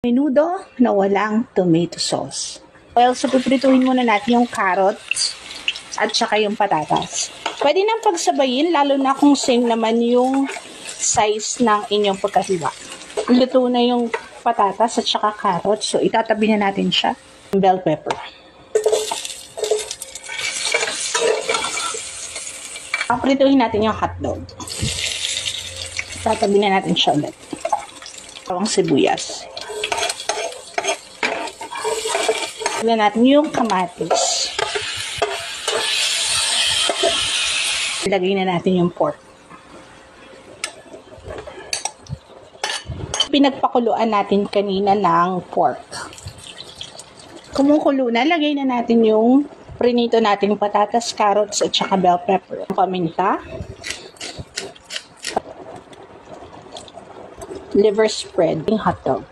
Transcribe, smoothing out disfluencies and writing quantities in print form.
Menudo na walang tomato sauce. Well, so piprituhin muna natin yung carrots at saka yung patatas. Pwede nang pagsabayin, lalo na kung same naman yung size ng inyong pagkahiwa. Luto na yung patatas at saka carrots, so itatabi na natin siya. Bell pepper. Paprituhin natin yung hotdog. Tatabi na natin siya ulit. Bawang sibuyas. Tignan natin yung kamatis. Ilagay na natin yung pork. Pinagpakuluan natin kanina ng pork. Kumukulo na, lagay na natin yung prinito natin patatas, carrots, at saka bell pepper. Paminta. Liver spread, yung hotdog.